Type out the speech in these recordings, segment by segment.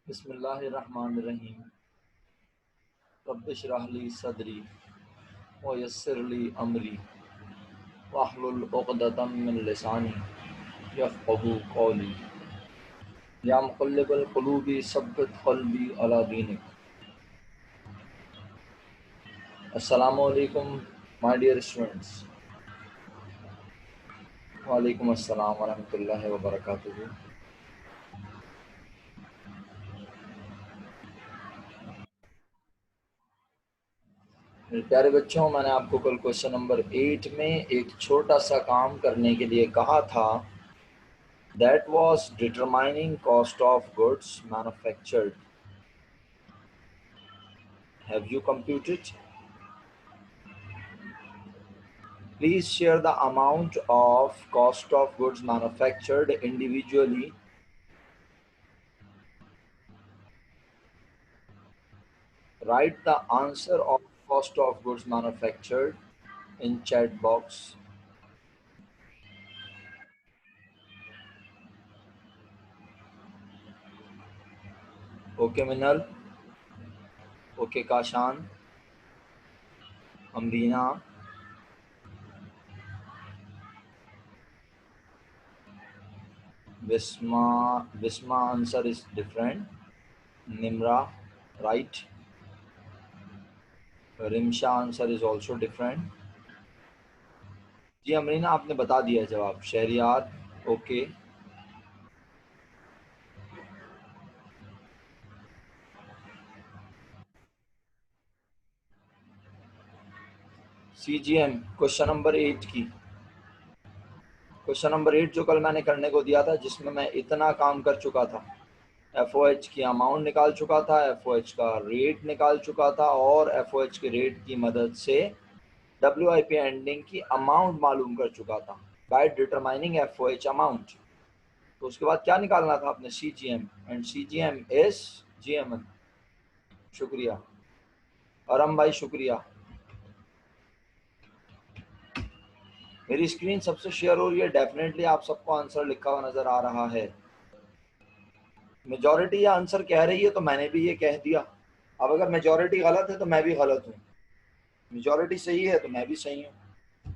बिस्मिल्लाहिर्रहमानिर्रहीम। रब्बिश इश्रह ली सदरी व यस्सिर ली अमरी वहलुल उक़दतम मिन लिसानी यफ़क़हू क़ौली। या मुक़ल्लिबल क़ुलूबि सब्बित क़ल्बी अला दीनिक। अस्सलामु अलैकुम माय डियर स्टूडेंट्स। वालेकुम अस्सलाम व रहमतुल्लाहि व बरकातुहू। मेरे प्यारे बच्चों, मैंने आपको कल क्वेश्चन नंबर 8 में एक छोटा सा काम करने के लिए कहा था। That was determining cost of goods manufactured. Have you computed? Please share the amount of cost of goods manufactured individually. Write the answer of cost of goods manufactured in chat box. Okay Minal, okay Kashan, Amrina, Visma answer is different. Nimra, right. Rimsha answer is also different. जी अमरीना आपने बता दिया जवाब। Shahriyar okay. CGM question number 8 की question number 8 जो कल मैंने करने को दिया था, जिसमें मैं इतना काम कर चुका था। FOH की अमाउंट निकाल चुका था, FOH का रेट निकाल चुका था और FOH के रेट की मदद से WIP एंडिंग की अमाउंट मालूम कर चुका था बाय डिटरमाइनिंग FOH अमाउंट। तो उसके बाद क्या निकालना था आपने? CGM and CGM is GMN। शुक्रिया अरम भाई, शुक्रिया। मेरी स्क्रीन सबसे शेयर हो रही है। डेफिनेटली आप सबको आंसर लिखा हुआ नजर आ रहा है। मेजॉरिटी या आंसर कह रही है तो मैंने भी ये कह दिया। अब अगर मेजॉरिटी गलत है तो मैं भी गलत हूँ, मेजॉरिटी सही है तो मैं भी सही हूँ।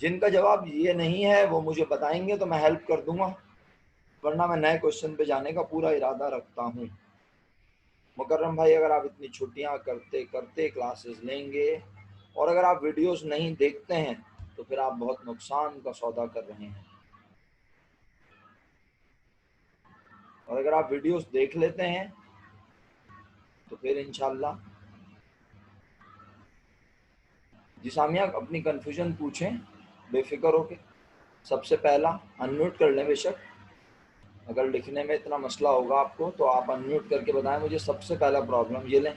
जिनका जवाब ये नहीं है वो मुझे बताएंगे तो मैं हेल्प कर दूंगा, वरना मैं नए क्वेश्चन पे जाने का पूरा इरादा रखता हूँ। मुकर्रम भाई, अगर आप इतनी छुट्टियां करते करते क्लासेस लेंगे और अगर आप वीडियोस नहीं देखते हैं तो फिर आप बहुत नुकसान का सौदा कर रहे हैं। और अगर आप वीडियोस देख लेते हैं तो फिर इंशाल्लाह। जी सामिया, अपनी कन्फ्यूजन पूछें बेफिक्र होके। सबसे पहला अनम्यूट कर लें बेशक। अगर लिखने में इतना मसला होगा आपको तो आप अनम्यूट करके बताएं मुझे। सबसे पहला प्रॉब्लम ये लें,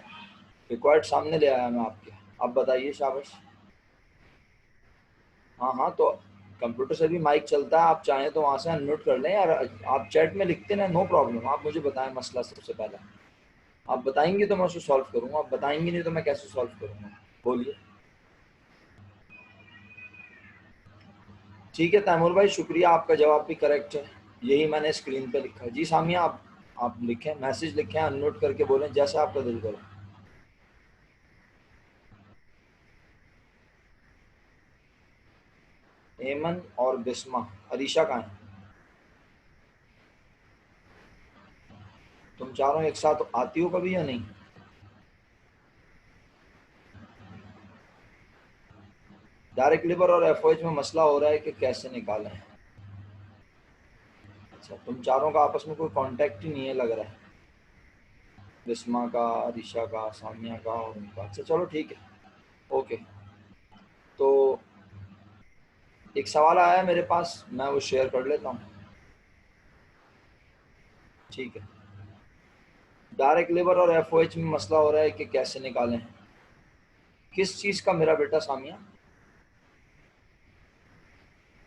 रिक्वायर्ड सामने ले आया मैं आपके। अब बताइए शाबाश। हाँ हाँ, तो कंप्यूटर से भी माइक चलता है, आप चाहें तो वहाँ से अनम्यूट कर लें यार। आप चैट में लिखते ना, नो प्रॉब्लम। आप मुझे बताएं मसला सबसे पहला। आप बताएंगे तो मैं उसे सॉल्व करूँगा, आप बताएंगे नहीं तो मैं कैसे सॉल्व करूँगा? बोलिए। ठीक है तैमूर भाई, शुक्रिया, आपका जवाब भी करेक्ट है। यही मैंने स्क्रीन पे लिखा है। जी सामिया, आप लिखें, मैसेज लिखें, अनम्यूट करके बोलें जैसा आपका दिल करे। एमन और बिस्मा, अरीशा कहाँ है? तुम चारों एक साथ आती हो कभी या नहीं? डायरेक्ट लेबर और FOH में मसला हो रहा है कि कैसे निकालें। अच्छा, तुम चारों का आपस में कोई कांटेक्ट ही नहीं है लग रहा है। बिस्मा का, अरीशा का, सामिया का और उनका। अच्छा चलो ठीक है, ओके। तो एक सवाल आया है मेरे पास, मैं वो शेयर कर लेता हूँ। ठीक है। डायरेक्ट लेबर और FOH में मसला हो रहा है कि कैसे निकालें। किस चीज़ का मेरा बेटा सामिया?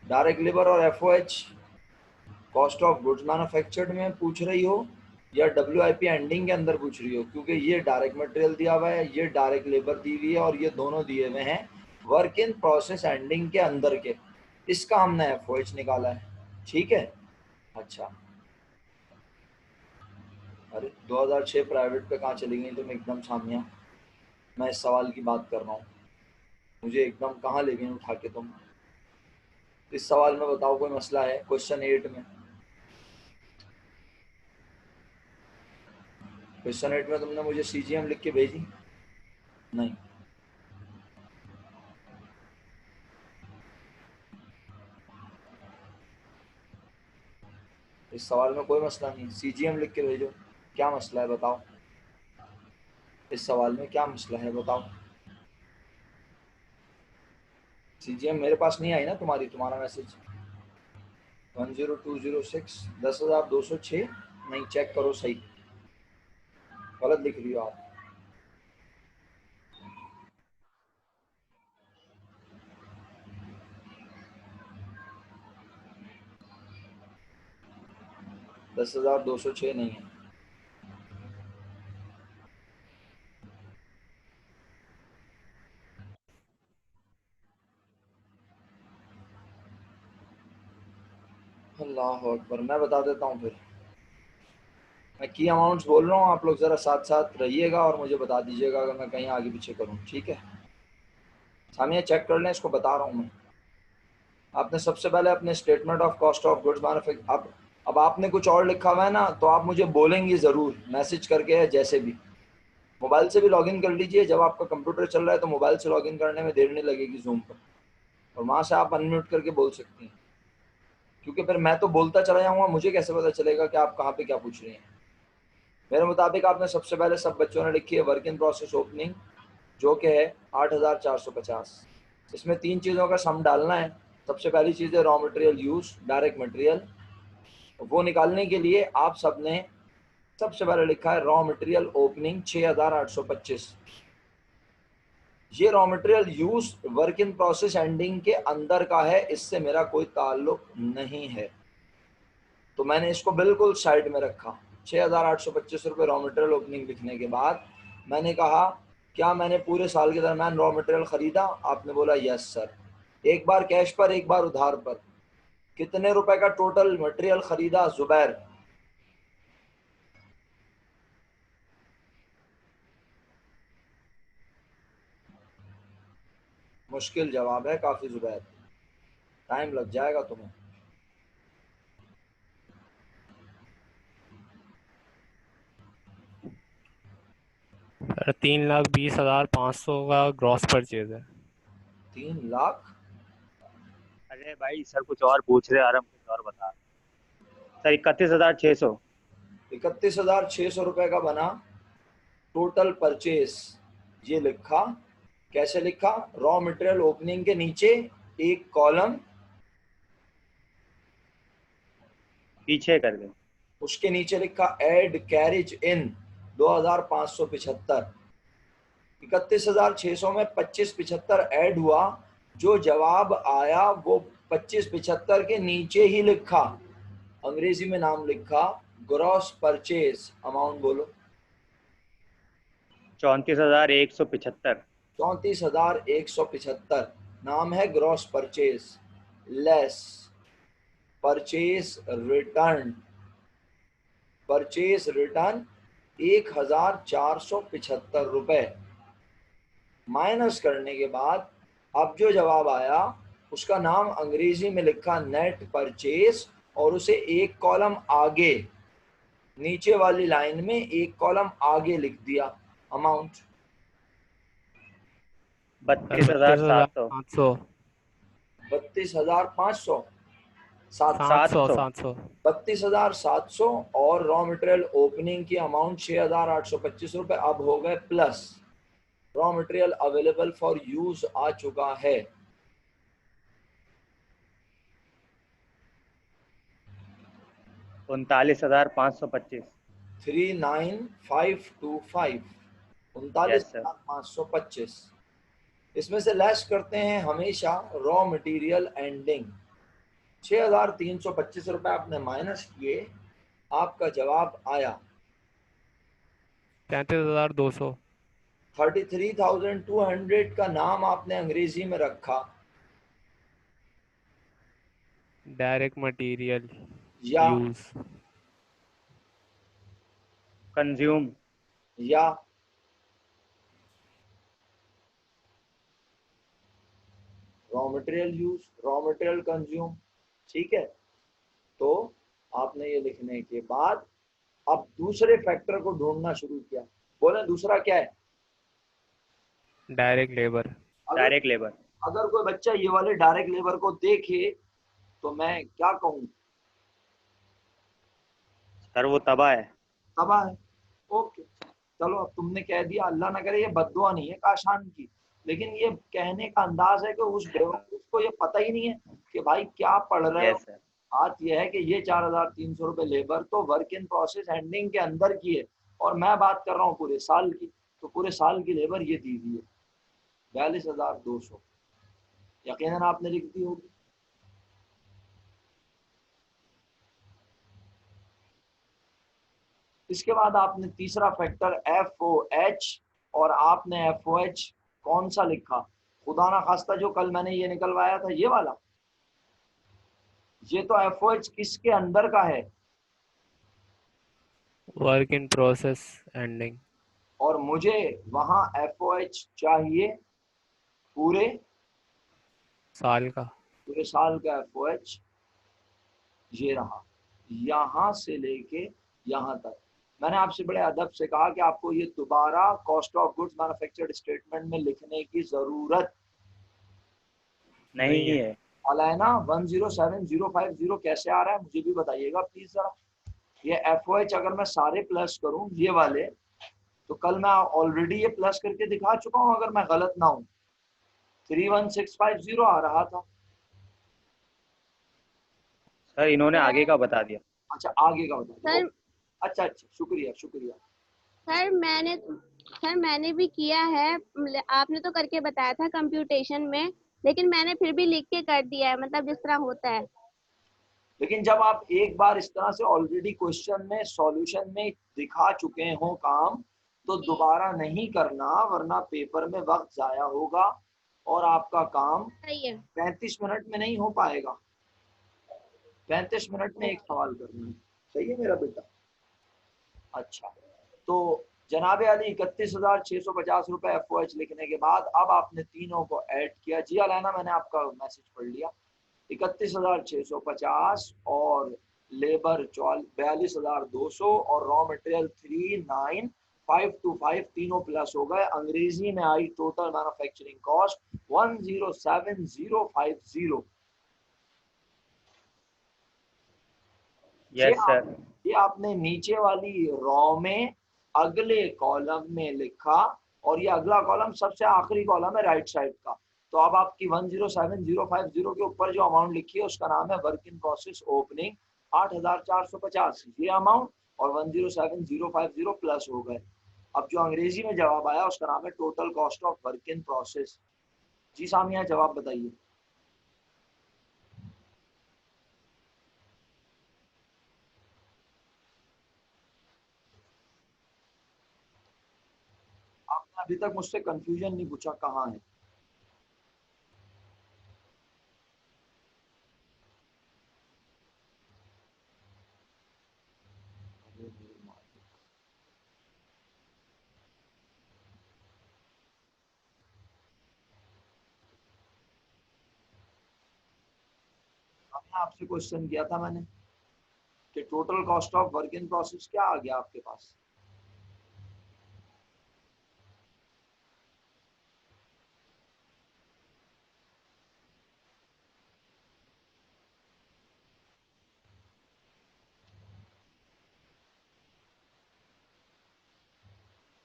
डायरेक्ट लेबर और FOH cost of goods manufactured में पूछ रही हो या WIP एंडिंग के अंदर पूछ रही हो? क्योंकि ये डायरेक्ट मटेरियल दिया हुआ है, ये डायरेक्ट लेबर दी हुई है और ये दोनों दिए हुए हैं वर्क इन प्रोसेस एंडिंग के अंदर के। इसका हमने FOH निकाला है। ठीक है। अच्छा अरे 2006 प्राइवेट पे कहाँ चली गई तुम एकदम सामिया? मैं इस सवाल की बात कर रहा हूँ, मुझे एकदम कहाँ ले गई उठा के तुम? इस सवाल में बताओ कोई मसला है? क्वेश्चन 8 में, क्वेश्चन 8 में तुमने मुझे सीजीएम लिख के भेजी नहीं। इस सवाल में कोई मसला नहीं, सीजीएम लिख के भेजो। क्या मसला है बताओ? इस सवाल में क्या मसला है बताओ? सीजीएम मेरे पास नहीं आई ना तुम्हारा मैसेज। 10206 10,206 नहीं, चेक करो सही, गलत लिख रही हो आप। दस हजार दो सौ छः नहीं है। अल्लाह अकबर, मैं बता देता हूँ फिर। मैं की अमाउंट्स बोल रहा हूँ, आप लोग ज़रा साथ साथ रहिएगा और मुझे बता दीजिएगा अगर मैं कहीं आगे पीछे करूँ, ठीक है? सामिया चेक कर लें, इसको बता रहा हूँ मैं। आपने सबसे पहले अपने statement of cost of goods manufacture, अब आपने कुछ और लिखा हुआ है ना, तो आप मुझे बोलेंगे ज़रूर मैसेज करके या जैसे भी। मोबाइल से भी लॉगिन कर लीजिए, जब आपका कंप्यूटर चल रहा है तो मोबाइल से लॉगिन करने में देर नहीं लगेगी जूम पर, और वहाँ से आप अनम्यूट करके बोल सकती हैं, क्योंकि फिर मैं तो बोलता चला जाऊँगा, मुझे कैसे पता चलेगा कि आप कहाँ पे क्या पूछ रही हैं। मेरे मुताबिक आपने सबसे पहले सब बच्चों ने लिखी है वर्क इन प्रोसेस ओपनिंग, जो कि है 8,450। इसमें 3 चीज़ों का सम डालना है। सबसे पहली चीज़ है raw material use, direct material. वो निकालने के लिए आप सबने सबसे पहले लिखा है रॉ मटेरियल ओपनिंग 6,825। ये raw material use work in process ending के अंदर का है, इससे मेरा कोई ताल्लुक नहीं है, तो मैंने इसको बिल्कुल साइड में रखा। 6,825 रुपये रॉ मटेरियल ओपनिंग लिखने के बाद मैंने कहा क्या मैंने पूरे साल के दरम्यान रॉ मटेरियल खरीदा? आपने बोला यस सर। एक बार कैश पर, एक बार उधार पर। कितने रुपए का टोटल मटेरियल खरीदा जुबैर? मुश्किल जवाब है काफ़ी जुबैर, टाइम लग जाएगा तुम्हें। 3,20,500 का ग्रॉस परचेज है। 3 लाख? अरे भाई सर कुछ और पूछ रहे, आराम कुछ और बता। सर 31,600। 31,600 रुपये का बना टोटल परचेस। ये लिखा, कैसे लिखा? रॉ मटेरियल ओपनिंग के नीचे एक कॉलम, पीछे कर दे। उसके नीचे लिखा एड कैरिज इन 2,575। 31,600 में 2575 ऐड हुआ, जो जवाब आया वो 2575 के नीचे ही लिखा, अंग्रेजी में नाम लिखा ग्रॉस परचेज। अमाउंट बोलो। 34,175। 34,175, नाम है gross purchase, less purchase return. Purchase return 1,475 रुपये, माइनस करने के बाद अब जो जवाब आया उसका नाम अंग्रेजी में लिखा नेट परचेज, और उसे एक कॉलम आगे, नीचे वाली लाइन में एक कॉलम आगे लिख दिया अमाउंट। 32,700। 32,500। 32,500, 700, 700 700। 700। 32,700 और रॉ मटेरियल ओपनिंग की अमाउंट 6,825 रुपये अब हो गए plus raw material available for use आ चुका है। 39,525। 39,525, उनतालीस यस सर। हजार पाँच सौ पच्चीस इसमें से लेस करते हैं हमेशा रॉ मटेरियल एंडिंग। 6,325 रुपये आपने माइनस किए, आपका जवाब आया 33,200। 33,200 का नाम आपने अंग्रेजी में रखा, डायरेक्ट मटेरियल या यूज। कंज्यूम, या raw material use, raw material consume. ठीक है, तो आपने ये लिखने के बाद अब दूसरे फैक्टर को ढूंढना शुरू किया। बोले दूसरा क्या है? Direct labour. अगर डायरेक्ट लेबर। अगर कोई बच्चा ये वाले डायरेक्ट लेबर को देखे तो मैं क्या कहूँ? सर वो तबाह है। तबाह है। ओके, चलो अब तुमने कह दिया, अल्लाह ना करे ये बद्दुआ नहीं है काशान की, लेकिन ये कहने का अंदाज है कि उस बेवकूफ को ये पता ही नहीं है कि भाई क्या पढ़ रहे हो। Yes sir. बात यह है कि ये 4,300 रुपये लेबर तो वर्क इन प्रोसेस एंडिंग के अंदर की है, और मैं बात कर रहा हूँ पूरे साल की, तो पूरे साल की लेबर ये दी हुई है 42,200, यकीनन आपने लिख दी होगी। इसके बाद आपने तीसरा फैक्टर FOH, और आपने FOH कौन सा लिखा? खुदा ना खास्ता जो कल मैंने ये निकलवाया था ये वाला, ये तो FOH किसके अंदर का है? Work in process ending. और मुझे वहां FOH चाहिए पूरे साल का। पूरे साल का FOH। ये रहा, यहां से लेके यहां तक। मैंने आपसे बड़े अदब से कहा कि आपको ये दोबारा cost of goods manufactured statement में लिखने की जरूरत नहीं है। अलायना 107050 कैसे आ रहा है मुझे भी बताइएगा प्लीज जरा। ये FOH अगर मैं सारे प्लस करूं ये वाले, तो कल मैं ऑलरेडी ये प्लस करके दिखा चुका हूं अगर मैं गलत ना हूं, 31650 आ रहा था। सर इन्होंने आगे का बता दिया। अच्छा आगे का बता दो। सर अच्छा अच्छा, शुक्रिया शुक्रिया। सर मैंने भी किया है। आपने तो करके बताया था कंप्यूटेशन में, लेकिन मैंने फिर भी लिख के कर दिया है, मतलब जिस तरह होता है। लेकिन जब आप एक बार इस तरह से ऑलरेडी क्वेश्चन में सॉल्यूशन में दिखा चुके हो काम, तो दोबारा नहीं करना, वरना पेपर में वक्त जाया होगा और आपका काम सही है। 35 मिनट में नहीं हो पाएगा। 35 मिनट में एक सवाल करना है। सही है मेरा बेटा? अच्छा, तो जनाब अली 31,650 रुपए FOH लिखने के बाद अब आपने तीनों को ऐड किया। जी अलाना, मैंने आपका मैसेज पढ़ लिया। 31,650 और लेबर 42,200 और रॉ मटेरियल 39,525 तीनों प्लस हो गए। अंग्रेजी में आई total manufacturing cost 107050। Yes sir. ये आपने नीचे वाली रॉ में अगले कॉलम में लिखा, और ये अगला कॉलम सबसे आखिरी कॉलम है राइट साइड का। तो अब आपकी 107050 के ऊपर जो अमाउंट लिखी है उसका नाम है वर्क इन प्रोसेस ओपनिंग 8,450, ये अमाउंट, और 107050 प्लस हो गए। अब जो अंग्रेजी में जवाब आया उसका नाम है total cost of work in process. जी सामिया, जवाब बताइए। आपने अभी तक मुझसे कंफ्यूजन नहीं पूछा कहाँ है। हमने आपसे क्वेश्चन किया था मैंने कि total cost of work in process क्या आ गया आपके पास?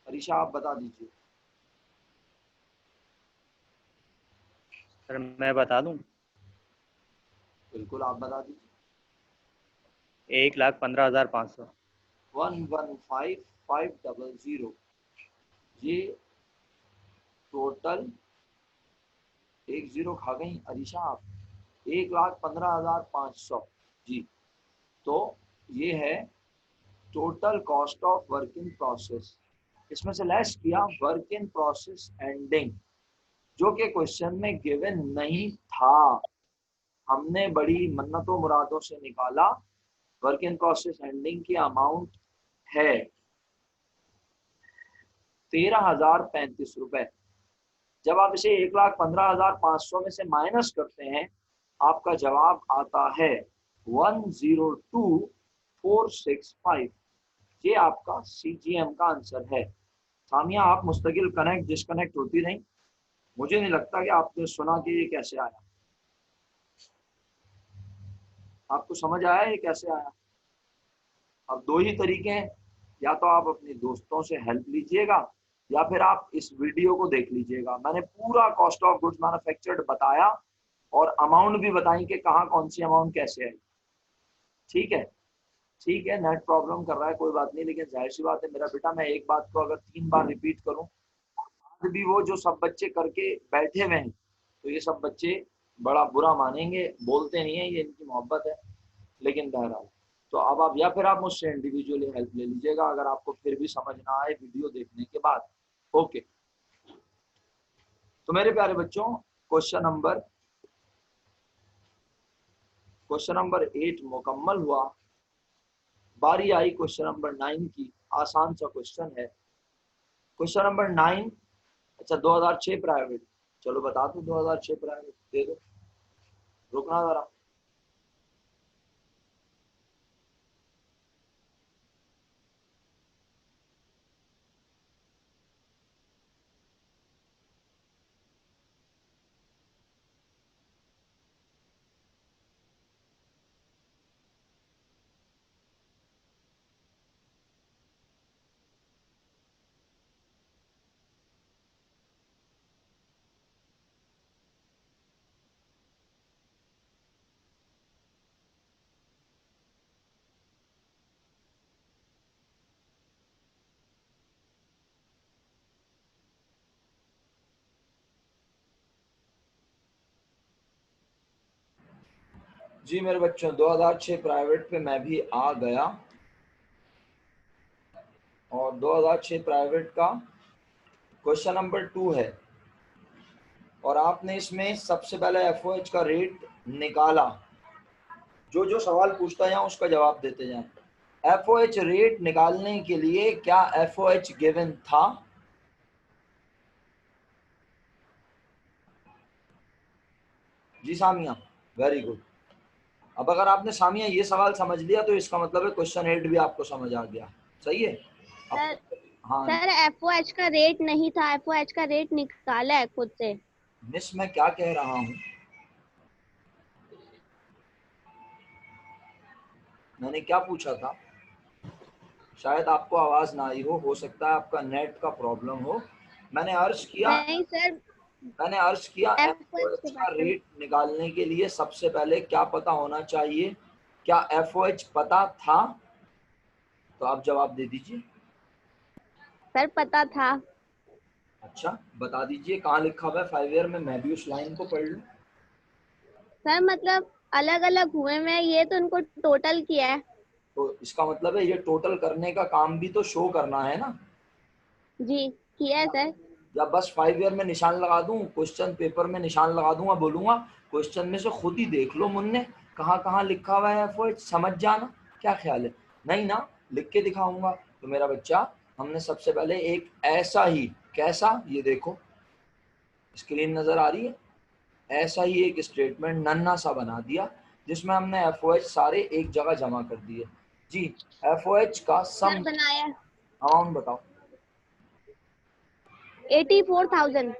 अरीशा आप बता दीजिए। सर मैं बता दूं। बिल्कुल आप बता दीजिए। 1,15,500। 115,500, ये टोटल, एक जीरो खा गई अरीशा आप, 1,15,500। जी, तो ये है total cost of work in process. इसमें से लेस किया वर्क इन प्रोसेस एंडिंग, जो कि क्वेश्चन में गिवन नहीं था। हमने बड़ी मन्नतों मुरादों से निकाला। वर्क इन प्रोसेस एंडिंग की अमाउंट है 13,035 रुपए। जब आप इसे 1,15,500 में से माइनस करते हैं, आपका जवाब आता है 102,465। ये आपका CGM का आंसर है। सामिया, आप मुस्तकिल कनेक्ट डिस्कनेक्ट होती रही। मुझे नहीं लगता कि आपने सुना कि ये कैसे आया। आपको समझ आया ये कैसे आया? अब दो ही तरीके हैं, या तो आप अपने दोस्तों से हेल्प लीजिएगा या फिर आप इस वीडियो को देख लीजिएगा। मैंने पूरा कॉस्ट ऑफ गुड्स मैन्युफैक्चर्ड बताया और अमाउंट भी बताई कि कहाँ कौन सी अमाउंट कैसे है। ठीक है, ठीक है, नेट प्रॉब्लम कर रहा है, कोई बात नहीं, लेकिन जाहिर सी बात है मेरा बेटा, मैं एक बात को अगर 3 बार रिपीट करूं, आज भी वो जो सब बच्चे करके बैठे हुए हैं, तो ये सब बच्चे बड़ा बुरा मानेंगे, बोलते नहीं है, ये इनकी मोहब्बत है। लेकिन बहरहाल, तो अब आप या फिर आप मुझसे इंडिविजुअली हेल्प ले लीजिएगा अगर आपको फिर भी समझ ना आए वीडियो देखने के बाद। ओके, तो मेरे प्यारे बच्चों, क्वेश्चन नंबर 8 मुकम्मल हुआ। बारी आई क्वेश्चन नंबर 9 की। आसान सा क्वेश्चन है क्वेश्चन नंबर 9। अच्छा, 2006 प्राइवेट, चलो बता दो 2006 प्राइवेट दे दो, रुकना जरा। जी मेरे बच्चों, 2006 प्राइवेट पे मैं भी आ गया और 2006 प्राइवेट का क्वेश्चन नंबर 2 है और आपने इसमें सबसे पहले FOH का रेट निकाला। जो जो सवाल पूछता जाए उसका जवाब देते जाएं। FOH रेट निकालने के लिए क्या FOH गिवन था? जी सामिया, वेरी गुड। अब अगर आपने सामिया ये सवाल समझ लिया तो इसका मतलब है क्वेश्चन 8 भी आपको समझ आ गया। सही है। सर, अब हाँ सर FOH का रेट नहीं था, FOH का रेट निकाला है खुद से। मिस, मैं क्या कह रहा हूँ, मैंने क्या पूछा था? शायद आपको आवाज ना आई हो सकता है आपका नेट का प्रॉब्लम हो। मैंने अर्ज किया नहीं सर, FOH के FOH का बारे में। रेट निकालने के लिए सबसे पहले क्या पता होना चाहिए? क्या FOH पता था? तो आप जवाब दे दीजिए। सर पता था। अच्छा, बता दीजिए कहाँ लिखा हुआ है 5 ईयर में, मैं भी उस लाइन को पढ़ लूं। सर मतलब अलग अलग हुए में, ये तो उनको टोटल किया है। तो इसका मतलब है ये टोटल करने का काम भी तो शो करना है ना। जी किया है सर। या बस 5 ईयर में निशान लगा दूं, क्वेश्चन पेपर में निशान लगा दूंगा, बोलूंगा क्वेश्चन में से खुद ही देख लो मुन्ने कहाँ कहाँ लिखा हुआ है FOH, समझ जाना। क्या ख्याल है? नहीं ना, लिख के दिखाऊंगा। तो मेरा बच्चा, हमने सबसे पहले एक ऐसा ही, कैसा, ये देखो स्क्रीन नजर आ रही है, ऐसा ही एक स्टेटमेंट नन्हा सा बना दिया जिसमें हमने FOH सारे एक जगह जमा कर दिए। जी, FOH का सर सम बनाया अमाउंट बताओ। 84,000।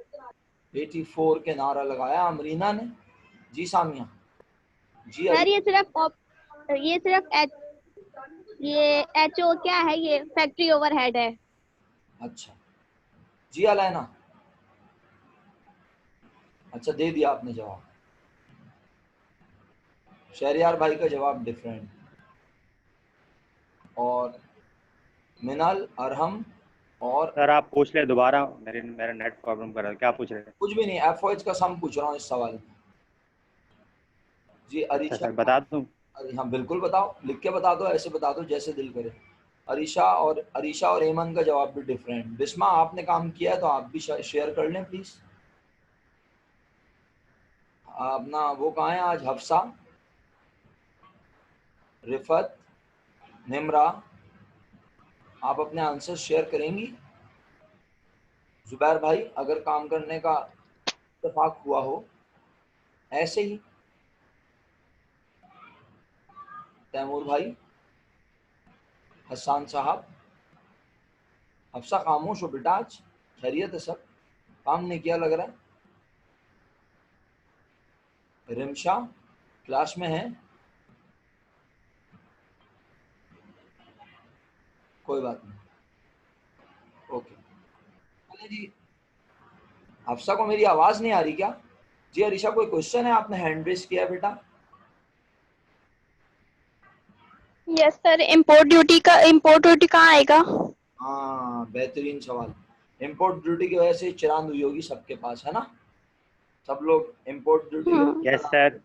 84 के नारा लगाया अमरीना ने। जी सामिया। जी सर अरी, ये सिर्फ ये HO क्या है, ये फैक्ट्री ओवरहेड है। अच्छा। जी अलैना, अच्छा दे दिया आपने जवाब। शहरियार भाई का जवाब डिफरेंट। और मिनल, अरहम और सर आप पूछ ले दोबारा, मेरा नेट प्रॉब्लम कर रहा है, क्या पूछ रहे थे? कुछ भी नहीं, FOH का सम पूछ रहा हूँ इस सवाल में। जी अच्छा अरीशा, सर बता दूं? अरे हाँ बिल्कुल बताओ, लिख के बता दो, ऐसे बता दो जैसे दिल करे। अरीशा और एमन का जवाब भी डिफरेंट। बिस्मा, आपने काम किया है तो आप भी शेयर कर लें प्लीज। अपना वो कहाँ है आज? हफ्सा, रिफत, निमरा, आप अपने आंसर शेयर करेंगी? जुबैर भाई अगर काम करने का इत्तेफाक हुआ हो ऐसे ही। तैमूर भाई, हसन साहब, हफ्सा खामोश हो बेटा, आज खैरियत है सब? काम नहीं किया लग रहा है। रिमशा क्लास में है, कोई बात नहीं, ओके। अरे जी, हफ्सा को मेरी आवाज नहीं आ रही क्या? जी अरीशा, कोई क्वेश्चन है? आपने हैंड रेस किया बेटा। यस सर, इम्पोर्ट ड्यूटी कहाँ आएगा? हाँ, बेहतरीन सवाल। इम्पोर्ट ड्यूटी की वजह से चिरांद हुई होगी सबके पास, है ना? सब लोग इम्पोर्ट ड्यूटी के यस सर।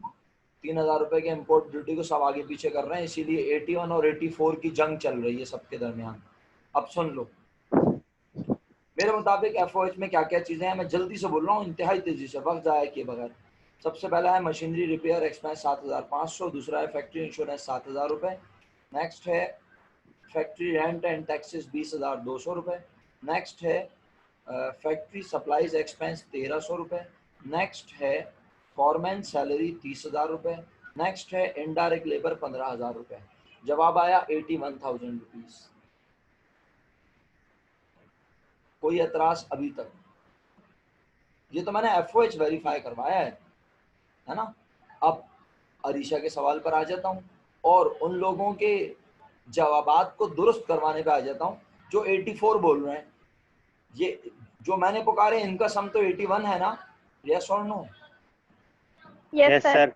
3,000 रुपए के इम्पोर्ट ड्यूटी को सब आगे पीछे कर रहे हैं, इसीलिए 81 और 84 की जंग चल रही है सबके दरमियान। अब सुन लो, मेरे मुताबिक एफओएच में क्या क्या चीजें हैं, मैं जल्दी से बोल रहा हूँ, इंतहाई तेजी से, वक्त जाया किए बगैर। सबसे पहला है मशीनरी रिपेयर एक्सपेंस 7,500, दूसरा है फैक्ट्री इंश्योरेंस 7,000 रुपए, नेक्स्ट है फैक्ट्री रेंट एंड टैक्सेस 20,200 रुपए, नेक्स्ट है फैक्ट्री सप्लाईज एक्सपेंस 1,300 रुपए, नेक्स्ट है फॉरमैन सैलरी 30,000 रुपए, नेक्स्ट है इनडायरेक्ट लेबर 15,000 रुपए। जवाब आया 81,000 रुपीज। कोई एतराज अभी तक? ये तो मैंने एफओएच वेरीफाई करवाया है ना? अब अरीशा के सवाल पर आ जाता हूँ और उन लोगों के जवाबात को दुरुस्त करवाने पे आ जाता हूँ जो 84 बोल रहे हैं। ये जो मैंने पुकारे इनका सम तो 81 है ना? यस और नो? Yes sir.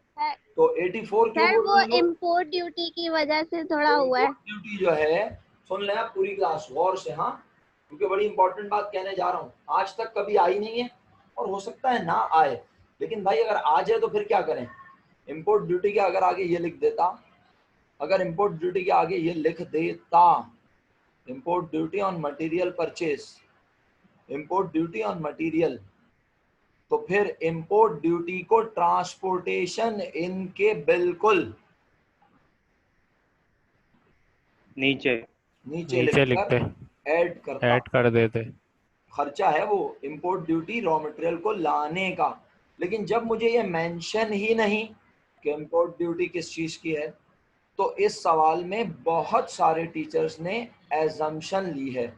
तो 84 क्यों सर बोल वो रहे हैं लोग? इम्पोर्ट ड्यूटी की वजह से थोड़ा हुआ है। ड्यूटी जो है, सुन लेना पूरी क्लास गौर से, हाँ, क्योंकि बड़ी इंपॉर्टेंट बात कहने जा रहा हूँ। आज तक कभी आई नहीं है और हो सकता है ना आए, लेकिन भाई अगर आ जाए तो फिर क्या करें? इम्पोर्ट ड्यूटी के अगर आगे ये लिख देता, अगर इम्पोर्ट ड्यूटी के आगे ये लिख देता, import duty on material purchase, import duty on material, तो फिर इम्पोर्ट ड्यूटी को ट्रांसपोर्टेशन इनके बिल्कुल नीचे नीचे लिखकर लिखते, ऐड करता। ऐड कर देते। खर्चा है वो इम्पोर्ट ड्यूटी रॉ मटेरियल को लाने का, लेकिन जब मुझे ये मेंशन ही नहीं कि इम्पोर्ट ड्यूटी किस चीज की है, तो इस सवाल में बहुत सारे टीचर्स ने एजम्पशन ली है।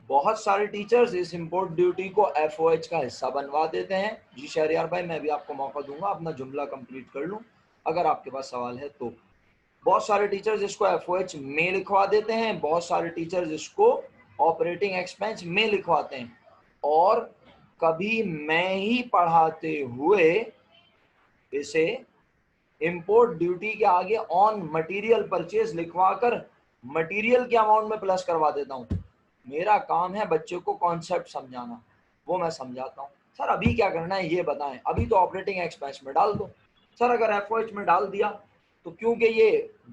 बहुत सारे टीचर्स इस इम्पोर्ट ड्यूटी को एफओएच का हिस्सा बनवा देते हैं। जी शहरियार भाई, मैं भी आपको मौका दूंगा अपना जुमला कंप्लीट कर लूं अगर आपके पास सवाल है तो। बहुत सारे टीचर्स इसको एफओएच में लिखवा देते हैं, बहुत सारे टीचर्स इसको ऑपरेटिंग एक्सपेंस में लिखवाते हैं, और कभी मैं ही पढ़ाते हुए इसे इंपोर्ट ड्यूटी के आगे ऑन मटेरियल परचेज लिखवाकर मटेरियल के अमाउंट में प्लस करवा देता हूं। मेरा काम है बच्चों को कॉन्सेप्ट समझाना, वो मैं समझाता हूँ। सर अभी क्या करना है ये बताएं? अभी तो ऑपरेटिंग एक्सपेंस में डाल दो। सर अगर एफओएच में डाल दिया तो क्योंकि ये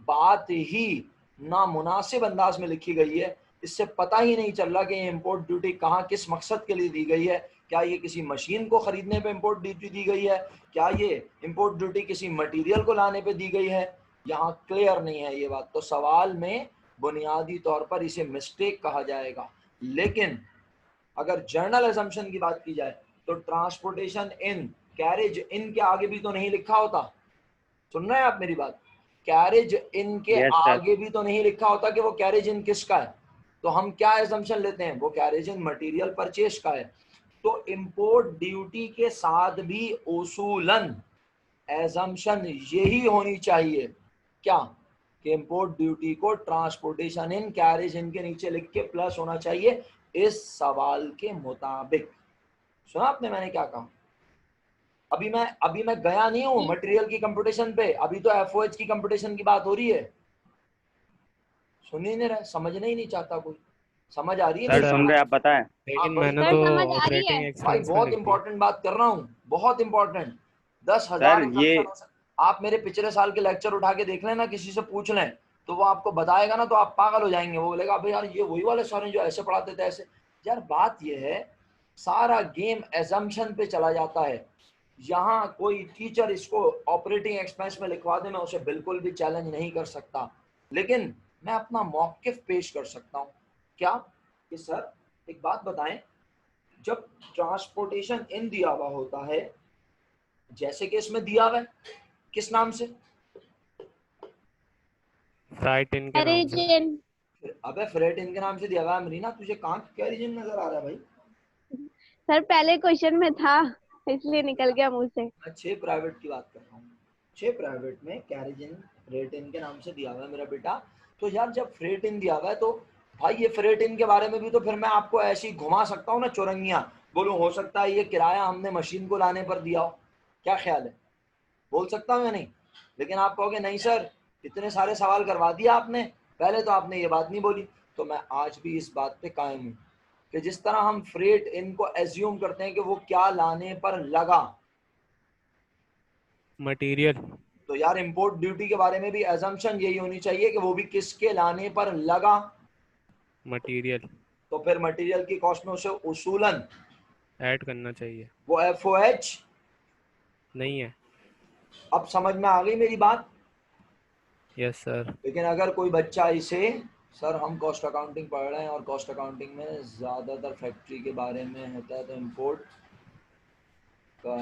बात ही नामुनासिब अंदाज में लिखी गई है, इससे पता ही नहीं चल रहा कि ये इम्पोर्ट ड्यूटी कहाँ किस मकसद के लिए दी गई है। क्या ये किसी मशीन को खरीदने पे इम्पोर्ट ड्यूटी दी गई है? क्या ये इम्पोर्ट ड्यूटी किसी मटेरियल को लाने पे दी गई है? यहाँ क्लियर नहीं है ये बात, तो सवाल में बुनियादी तौर पर इसे मिस्टेक कहा जाएगा। लेकिन अगर जर्नल असम्पशन की बात की जाए तो ट्रांसपोर्टेशन इन, कैरेज इन के आगे भी तो नहीं लिखा होता। सुन रहे हैं आप मेरी बात? कैरेज इन के आगे भी तो नहीं लिखा होता कि वो कैरेज इन किसका है। तो हम क्या असम्पशन लेते हैं? वो कैरेज इन मटेरियल परचेज का है। तो इंपोर्ट ड्यूटी के साथ भी उसूलन असम्पशन यही होनी चाहिए, क्या? कि इंपोर्ट ड्यूटी को ट्रांसपोर्टेशन इन कैरेज इन के नीचे लिख के प्लस होना चाहिए इस सवाल के मुताबिक। सुना आपने मैंने क्या कहा? अभी मैं गया नहीं हूं मटेरियल की कंप्यूटेशन पे, अभी तो एफओएच की कंप्यूटेशन की बात हो रही है। सुन ही नहीं रहा, समझने ही नहीं चाहता कोई। समझ आ रही है? सर सुन रहे आप बताएं। लेकिन बड़ी मैंने सर तो समझ आ रही ऑपरेटिंग है। भाई एक्सपेंस में बहुत लिख दिया। इंपॉर्टेंट बात कर रहा हूँ, बहुत इंपॉर्टेंट। 10,000 सर ये आप मेरे पिछले साल के लेक्चर उठा के देख लेना, किसी से पूछ लें तो वो आपको बताएगा ना, तो आप पागल हो जाएंगे। वो बोलेगा भाई यार ये वही वाले सर हैं जो ऐसे पढ़ाते थे ऐसे। यार बात ये है, सारा गेम एजम्पशन पे चला जाता है। यहाँ कोई टीचर इसको ऑपरेटिंग एक्सपेंस में लिखवा दे, मैं उसे बिल्कुल भी चैलेंज नहीं कर सकता, लेकिन मैं अपना मौकिफ पेश कर सकता हूँ। क्या कि सर एक बात बताएं, जब ट्रांसपोर्टेशन इन दिया हुआ होता है, जैसे कि इसमें दिया हुआ है, किस नाम से? फ्राइट इन के नाम से। कैरेजिन। अबे फ्रेट इन के नाम से दिया हुआ है। मरीना तुझे कहाँ कैरिजन नजर आ रहा है भाई? सर पहले क्वेश्चन में था इसलिए निकल गया मुंह से। मैं 6 प्राइवेट की बात कर रहा हूँ। 6 प्राइवेट में कैरिजन फ्रेट इन के नाम से दिया हुआ है मेरा बेटा। तो यार जब फ्रेट इन दिया हुआ है तो भाई ये फ्रेट इन के बारे में भी तो फिर मैं आपको ऐसी घुमा सकता हूँ ना चौरंगियां, बोलूं हो सकता है ये किराया हमने मशीन को लाने पर दिया हो, क्या ख्याल है? बोल सकता हूँ या नहीं? लेकिन आप कहोगे नहीं सर इतने सारे सवाल करवा दिया आपने, पहले तो आपने ये बात नहीं बोली। तो मैं आज भी इस बात पे कायम हूँ कि जिस तरह हम फ्रेट इनको एज्यूम करते हैं कि वो क्या लाने पर लगा, मटेरियल। तो यार इंपोर्ट ड्यूटी के बारे में भी एजम्पशन यही होनी चाहिए कि वो भी किसके लाने पर लगा। मटेरियल तो फिर मटेरियल की कॉस्ट में उसे उसूलन ऐड करना चाहिए। वो FOH नहीं है। अब समझ में आ गई मेरी बात? Yes sir. लेकिन अगर कोई बच्चा इसे, सर हम कॉस्ट अकाउंटिंग पढ़ रहे हैं और कॉस्ट अकाउंटिंग में ज़्यादातर फैक्ट्री के बारे में होता है, तो इंपोर्ट का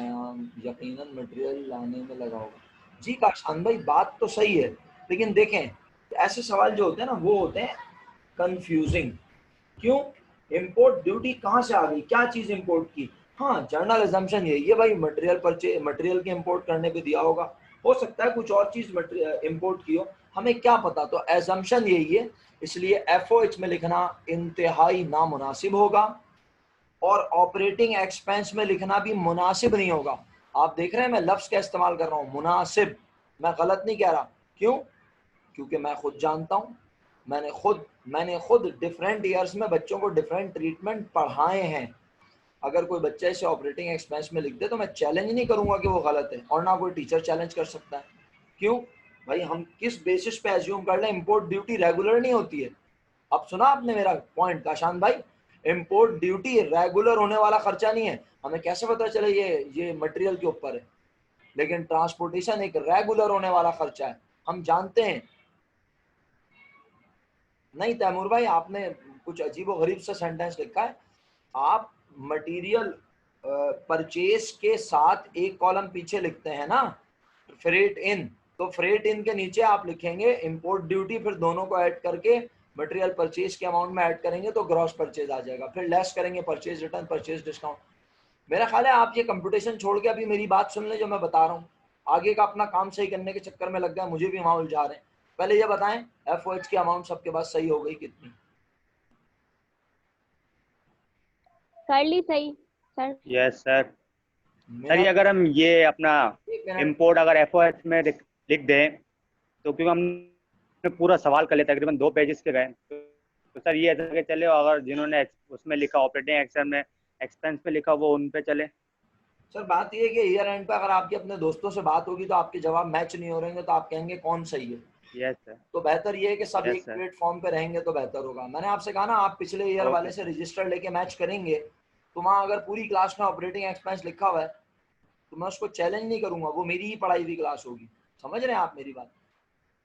यकीनन मटेरियल लाने में लगा होगा। जी काशान भाई बात तो सही है, लेकिन देखें ऐसे सवाल जो होते हैं ना वो होते हैं कंफ्यूजिंग। क्यों? इंपोर्ट ड्यूटी कहाँ से आ गई, क्या चीज़ इंपोर्ट की? हाँ जर्नल अजम्पशन यही है भाई, मटेरियल परचेज, मटेरियल के इंपोर्ट करने पे दिया होगा, हो सकता है कुछ और चीज़ इंपोर्ट की हो, हमें क्या पता। तो एजम्पशन यही है, इसलिए FOH में लिखना इंतहाई नामुनासिब होगा और ऑपरेटिंग एक्सपेंस में लिखना भी मुनासिब नहीं होगा। आप देख रहे हैं मैं लफ्ज़ का इस्तेमाल कर रहा हूँ मुनासिब, मैं गलत नहीं कह रहा। क्यों? क्योंकि मैं खुद जानता हूँ, मैंने खुद डिफरेंट ईयर्स में बच्चों को डिफरेंट ट्रीटमेंट पढ़ाए हैं। अगर कोई बच्चा इसे ऑपरेटिंग एक्सपेंस में लिख दे तो मैं चैलेंज नहीं करूंगा कि वो गलत है, और ना कोई टीचर चैलेंज कर सकता है। क्यों भाई? हम किस बेसिस पे एज्यूम कर लें इंपोर्ट ड्यूटी रेगुलर नहीं होती है? अब सुना आपने मेरा पॉइंट काशान भाई, इंपोर्ट ड्यूटी रेगुलर होने वाला खर्चा नहीं है। हमें कैसे पता चले ये मटेरियल के ऊपर है, लेकिन ट्रांसपोर्टेशन एक रेगुलर होने वाला खर्चा है, हम जानते हैं। नहीं तैमूर भाई आपने कुछ अजीबोगरीब सा सेंटेंस लिखा है। आप मटेरियल परचेज के साथ एक कॉलम पीछे लिखते हैं ना फ्रेट इन, तो फ्रेट इन के नीचे आप लिखेंगे इंपोर्ट ड्यूटी, फिर दोनों को ऐड करके मटेरियल परचेज के अमाउंट में ऐड करेंगे तो ग्रॉस परचेज आ जाएगा, फिर लेस करेंगे परचेज रिटर्न, परचेज डिस्काउंट। मेरा ख्याल है आप ये कंप्यूटेशन छोड़ के अभी मेरी बात सुन लें जो मैं बता रहा हूँ। आगे का अपना काम सही करने के चक्कर में लग गया, मुझे भी वहां उलझा रहे हैं। पहले ये बताएं FOH की अमाउंट सबके पास सही हो गई कितनी? कर ली सही सर। Yes sir. सर मेरा ये अगर हम ये अपना एक मिनट, इंपोर्ट अगर FOH में लिख दें तो क्योंकि हमने पूरा सवाल कर लिया तकरीबन 2 पेजेस के गए, तो सर ये ऐसा चले अगर जिन्होंने उसमें लिखा ऑपरेटिंग एक्सपेंस में लिखा वो उन पे चले। सर बात ये है कि ईयर एंड पे अगर आपके अपने दोस्तों से बात होगी तो आपके जवाब मैच नहीं हो रहे तो आप कहेंगे कौन सही है। Yes sir. तो बेहतर ये है कि सब Yes, एक sir. प्लेटफॉर्म पे रहेंगे तो बेहतर होगा। मैंने आपसे कहा ना आप पिछले ईयर Okay. वाले से रजिस्टर लेके मैच करेंगे, तो वहाँ अगर पूरी क्लास में ऑपरेटिंग एक्सपेंस लिखा हुआ है तो मैं उसको चैलेंज नहीं करूंगा, वो मेरी ही पढ़ाई हुई क्लास होगी। समझ रहे हैं आप मेरी बात?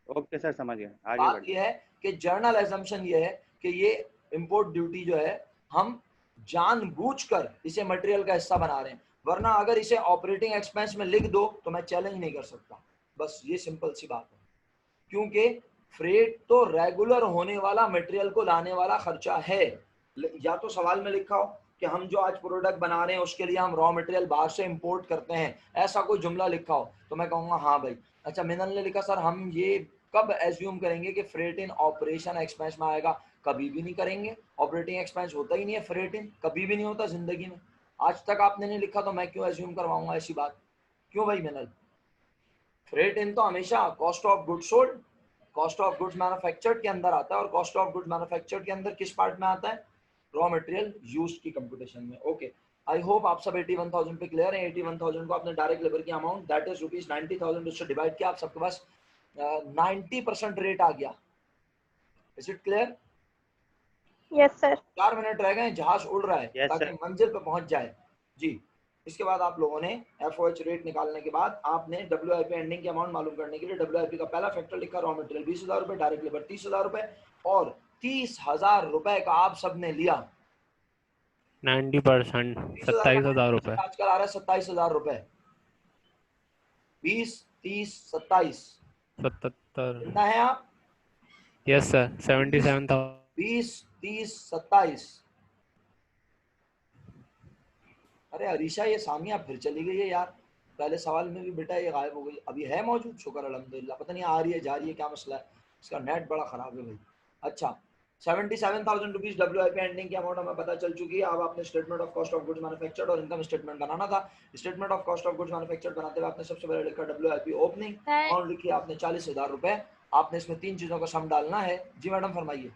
ओके सर समझ गए, आगे बात बढ़िए। ये है कि जर्नल एजम्पशन ये है कि ये इंपोर्ट ड्यूटी जो है हम जानबूझकर इसे मटेरियल का हिस्सा बना रहे हैं, वरना अगर इसे ऑपरेटिंग एक्सपेंस में लिख दो तो मैं चैलेंज नहीं कर सकता। बस ये सिंपल सी बात है, क्योंकि फ्रेट तो रेगुलर होने वाला मटेरियल को लाने वाला खर्चा है। या तो सवाल में लिखा हो कि हम जो आज प्रोडक्ट बना रहे हैं उसके लिए हम रॉ मटेरियल बाहर से इंपोर्ट करते हैं, ऐसा कोई जुमला लिखा हो तो मैं कहूँगा हाँ भाई। अच्छा मिनल ने लिखा सर हम ये कब एज्यूम करेंगे कि फ्रेट इन ऑपरेशन एक्सपेंस में आएगा? कभी भी नहीं करेंगे, ऑपरेटिंग एक्सपेंस होता ही नहीं है, फ्रेट इन कभी भी नहीं होता जिंदगी में। आज तक आपने नहीं लिखा तो मैं क्यों एज्यूम करवाऊंगा ऐसी बात? क्यों भाई मिनल? फ्रेट इन तो हमेशा cost of good sold, cost of goods manufactured के अंदर आता है, और कॉस्ट ऑफ गुड्स मैन्युफैक्चर्ड के अंदर किस पार्ट में आता है? रॉ मटेरियल यूज्ड की कंप्यूटेशन में। ओके आई होप आप सब 81,000 पे क्लियर है। 81,000 को आपने डायरेक्ट लेबर की अमाउंट दैट इज ₹90,000 उससे डिवाइड किया, आप सबके पास 90% रेट आ गया। Is it clear? Yes sir. 4 minute रह गए, जहाज उड़ रहा है Yes, ताकि sir. मंजिल पे पहुंच जाए जी। इसके बाद आप लोगों ने FOH रेट निकालने के बाद आपने WIP एंडिंग की अमाउंट मालूम करने के लिए WIP का पहला फैक्टर लिखा, रॉ मटेरियल 20,000 रुपए, डायरेक्ट लेबर 30,000 रुपए, और 30,000 रुपए का आप सबने लिया 90%, 27,000 रुपये। आजकल आ रहा है 27,000 रुपए। 20, 30, 27 77। कितना है आप? Yes sir, 77,000। 20, 30, 27। अरे अरीशा, ये सामिया फिर चली गई है यार। पहले सवाल में भी बेटा ये गायब हो गई। अभी है मौजूद, शुक्र अल्हम्दुलिल्लाह। पता नहीं आ रही है जा रही है, क्या मसला है, इसका नेट बड़ा खराब है भाई। अच्छा, 77,000 रुपीज WIP एंडिंग की अमाउंट हमें पता चल चुकी है। अब आपने statement of cost of goods manufactured और इनकम स्टेटमेंट बनाना था। Statement of cost of goods manufactured बनाते हुए आपने सबसे पहले लिखा WIP ओपनिंग, अमाउंट लिखी आपने 40,000 रुपए। आपने इसमें 3 चीजों का सम डालना है। जी मैडम फरमाइए।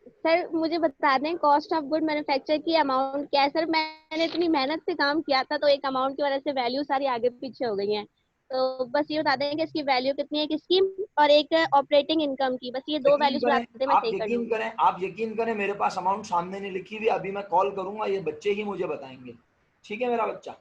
सर मुझे बता दें कॉस्ट ऑफ गुड मैन्युफैक्चर की अमाउंट क्या है। सर मैंने इतनी मेहनत से काम किया था तो एक अमाउंट की वजह से वैल्यू सारी आगे पीछे हो गई हैं। तो बस ये बता दें कि इसकी वैल्यू कितनी है, किसकी और एक ऑपरेटिंग इनकम की। बस ये दो वैल्यूज बता दें, मैं सही कर दूंगी। आप यकीन करें, मेरे पास अमाउंट सामने नहीं लिखी हुई। अभी मैं कॉल करूंगा, ये बच्चे ही मुझे बताएंगे। ठीक है मेरा बच्चा?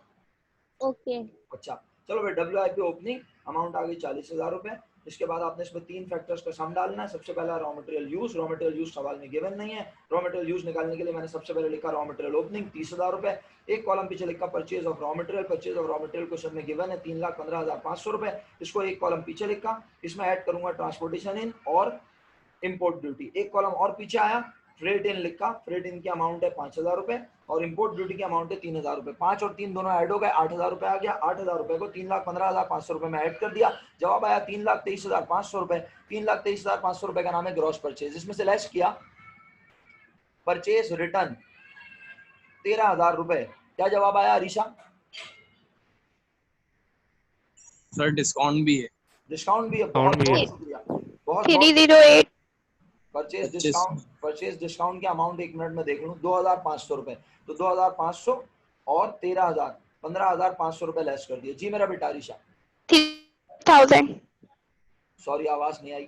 ओके। अच्छा चलो भाई, WIP ओपनिंग अमाउंट आ गई 40,000 रुपए। इसके बाद आपने इसमें 3 फैक्टर्स का सम डालना है। सबसे पहला raw material use. Raw material use सवाल में गिवन नहीं है। रॉ मटेरियल यूज निकालने के लिए मैंने सबसे पहले लिखा रॉ मटेरियल ओपनिंग 30,000 रुपए। एक कॉलम पीछे लिखा purchase of raw material. Purchase of raw material question में गिवन है 3,15,500 रुपए। इसको एक कॉलम पीछे लिखा। इसमें ऐड करूंगा ट्रांसपोर्टेशन इन और इंपोर्ट ड्यूटी। एक कॉलम और पीछे आया, फ्रेट इन लिखा। फ्रेट इन की अमाउंट है 5,000 रुपए और इंपोर्ट ड्यूटी की अमाउंट है 3,000 रुपए। 5 और 3 दोनों ऐड हो गए, 8,000 रुपए आ गया। 8,000 रुपए को 3,15,500 रुपए में ऐड कर दिया। जवाब आया 3,23,500 रुपए। 3,23,500 रुपए का नाम है ग्रॉस परचेज। इसमें से लेस किया परचेज रिटर्न 13,000 रुपए। क्या जवाब आया अरीशा? सर डिस्काउंट भी है। डिस्काउंट भी है। डिस्काउंट भी है। शुक्रिया। बहुत 308 परचेज डिस्काउंट की अमाउंट 1 मिनट में देख लूं, 2,500 रुपए। तो 2,500 और 13,000, 15,500 रुपए लेस कर दिए। जी मेरा बेटा अरीशा। 3,000 सॉरी आवाज नहीं आई।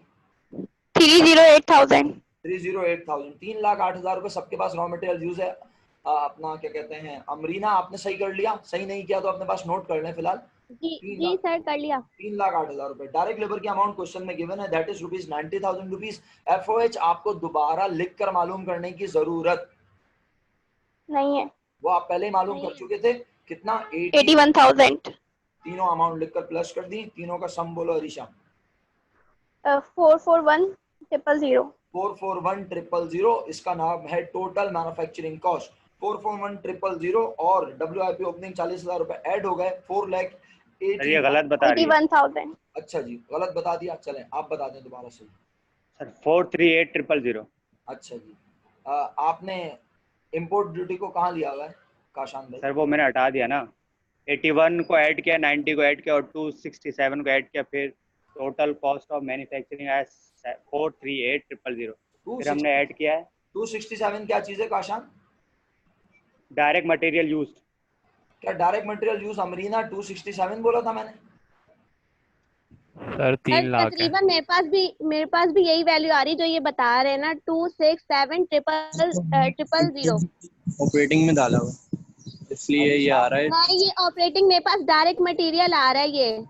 308,000 308,000। 3,08,000 रुपए सबके पास रॉ मटेरियल यूज है। अपना क्या कहते हैं अमरीना, आपने सही कर लिया। सही नहीं किया तो अपने पास नोट कर लें फिलहाल। जी सर कर लिया। 3,08,000 रुपए। डायरेक्ट लेबर की अमाउंट क्वेश्चन में गिवन है, that is rupees 90,000 rupees. FOH आपको दोबारा लिख कर मालूम करने की जरूरत नहीं है। वो आप पहले ही मालूम कर चुके थे। कितना? 81,000 तीनों अमाउंट लिखकर प्लस कर दी। तीनों का सम बोलो अरीशा। 441,000 441,000। इसका नाम है टोटल मैन्युफैक्चरिंग कॉस्ट। 441,000 और WIP ओपनिंग 40,000 रुपए ऐड हो गए। 4,80,000। सर ये गलत बता रही है। 81,000 अच्छा जी, गलत बता दिया। चलें आप बता दें दोबारा से। सर 438,000। अच्छा जी, आपने इंपोर्ट ड्यूटी को कहाँ लिया हुआ है काशान भाई? सर वो मैंने हटा दिया ना। 81 को ऐड किया, 90 को ऐड किया और 267 को ऐड किया। फिर टोटल कॉस्ट ऑफ मैन्युफैक्चरिंग है 438,000। फिर हमने ऐड किया है 267 क्या चीज है काशान? Direct material use. क्या डायरेक्ट मटेरियल यूज अमरीना 267 बोला था मैंने? सर 3 लाख है। तकरीबन मेरे पास भी यही वैल्यू आ रही जो ये बता रहे हैं ना, 267,000। ऑपरेटिंग में डाला हुआ इसलिए ये आ रहा है। नहीं, ये ऑपरेटिंग मेरे पास डायरेक्ट मटेरियल आ रहा है ये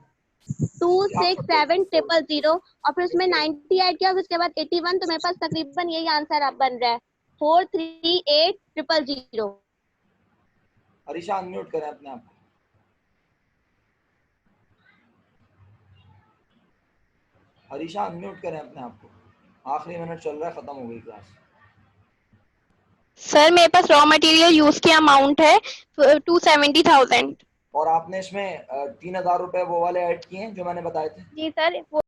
267,000 और फिर उसमें 90 ऐड किया, उसके बाद 81। तो मेरे पास तकरीबन यही आंसर अब बन रहा है 438,000। अरीशा अनम्यूट करें अपने आप को। अरीशा अनम्यूट करें अपने आप को। आखिरी मिनट चल रहा है, खत्म हो गई क्लास। सर मेरे पास रॉ मटेरियल यूज की अमाउंट है 270,000। और आपने इसमें 3,000 रुपए वो वाले ऐड किए हैं जो मैंने बताए थे। जी सर वो